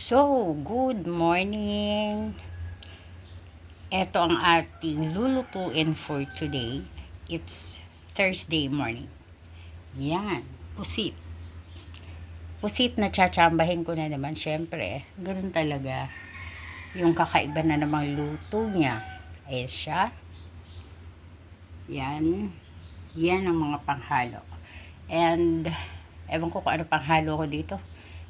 So, good morning. Ito ang ating lulutuin for today. It's Thursday morning. Yan, pusit. Pusit na tsatsambahin ko na naman, syempre. Ganun talaga. Yung kakaiba na namang luto niya. Ayan siya. Yan. Yan ang mga panghalo. And, ewan ko kung ano panghalo ko dito.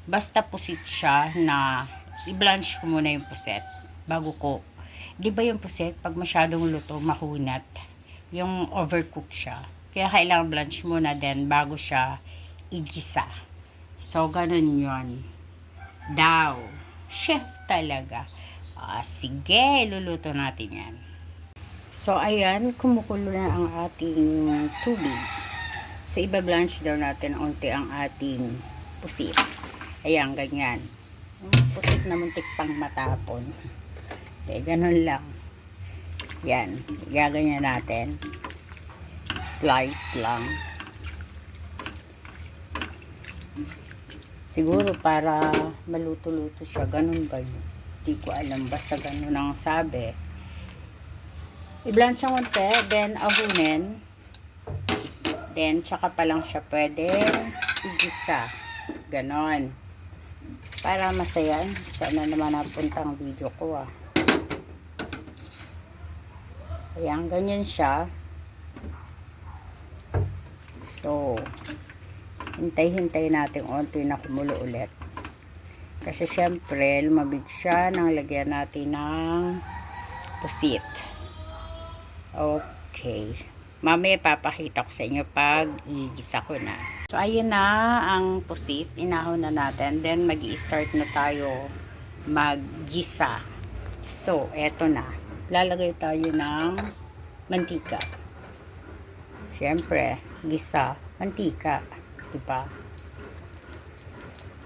Basta pusit siya na i-blanch ko muna yung puset bago ko. Di ba yung puset, pag masyadong luto, mahunat. Yung overcook siya. Kaya kailangan blanch muna din bago siya igisa. So, ganun yun. Daw. Chef talaga. Sige, luluto natin yan. So, ayan, kumukulo na ang ating tubig. So, iba-blanch daw natin unti ang ating pusit. Ayan, ganyan. Pusit na muntik pang matapon. Okay, ganun lang. Yan, gaganyan natin. Slight lang. Siguro para maluto-luto siya. Ganun ba yun? Hindi ko alam. Basta ganun ang sabi. I-blanch ang unti, then ahunin. Then, tsaka pa lang siya pwede igisa. Ganon. Para masaya. Sana naman napunta ang video ko Ayan, ganyan siya. So, hintay-hintay natin unti na kumulo ulit. Kasi syempre, lumabig siya nang lagyan natin ng pusit. Okay. Mamaya papakita ko sa inyo pag igisa ko na. So, ayun na ang pusit. Inahon na natin. Then, mag-i-start na tayo mag-gisa. So, eto na. Lalagay tayo ng mantika. Siyempre, gisa, mantika. Diba?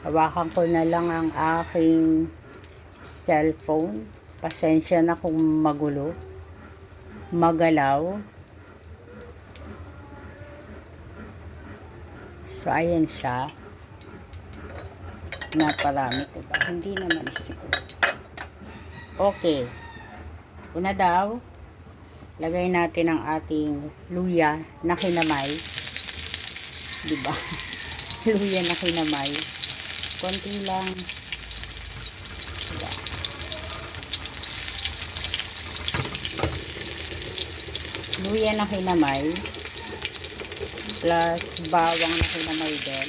Hawakan ko na lang ang aking cellphone. Pasensya na kung magulo. Magalaw. So, ayan siya. Naparami ko ba? Hindi naman siguro. Okay. Una daw, lagay natin ang ating luya na kinamay. Diba? Luya na kinamay. Konti lang. Diba? Luya na kinamay. Plus bawang na kinamay din.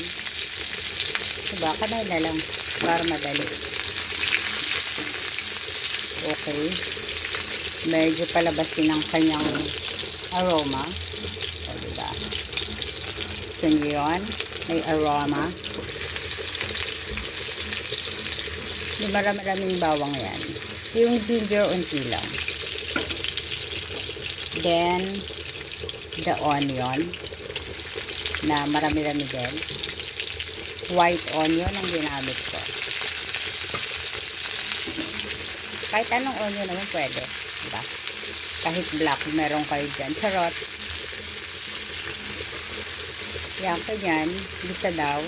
Diba? Kamay na lang para madali. Okay. Medyo palabasin ang kanyang aroma. O, diba? Gusto nyo yun? May aroma. Yung maraming bawang yan. Yung ginger, unti lang. Then, the onion na marami-rami din. White onion ang ginamit ko. Kahit anong onion naman pwede. Diba? Kahit black, meron kayo dyan. Charot. Yan, kanyan. Gisa daw.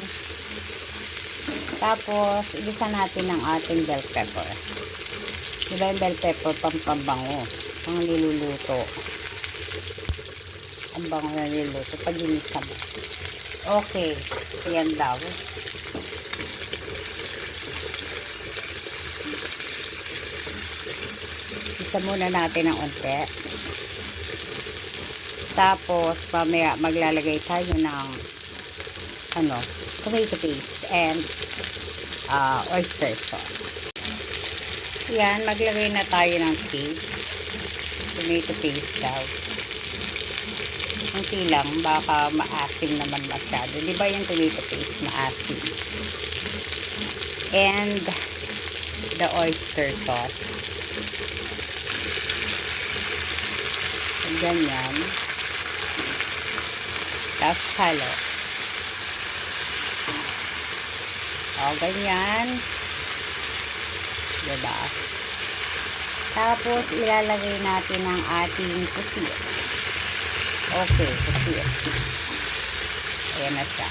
Tapos, igisa natin ang ating bell pepper. Diba yung bell pepper, pampabango. Ang niluluto. Ang bango na niluluto. Pag ginisa mo. Okay. Yan daw. Isa muna natin ang unti. Tapos, mamaya maglalagay tayo ng tomato paste and oyster sauce. Yan, maglagay na tayo ng paste. Tomato paste daw. Unti lang, baka maasim naman masyado. Di ba yung tomato paste maasim? And the oyster sauce. Ganyan. Tapos halo. O, ganyan. Diba? Tapos, ilalagay natin ang ating pusit. Okay, pusit. Ayan na siya.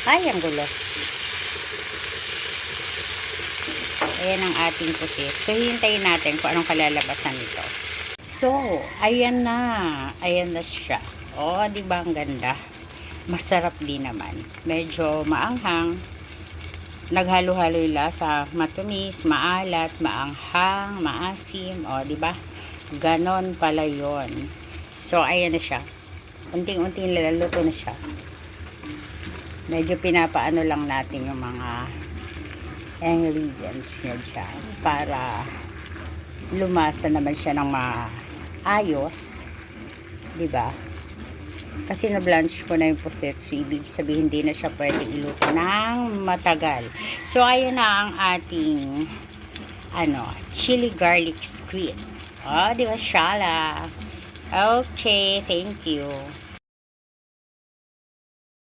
Ay, ang gulo. Ayan ang ating pusit. So, hintayin natin kung anong kalalabasan nito. So, ayan na. Ayan na siya. Oh, di ba ang ganda? Masarap din naman. Medyo maanghang. Naghalo-halo yung lasa. Matumis, maalat, maanghang, maasim. O, di ba? Ganon pala yon. So, ayan na siya. Unting-unting lalaluto na siya. Medyo pinapaano lang natin yung mga ingredients niya dyan para lumasa naman siya ng maayos, di ba? Kasi na-blanch ko na yung puset, so ibig sabihin hindi na siya pwede iluto ng matagal. So ayun na ang ating chili garlic squid. Oh, di ba, Shala? Okay, thank you.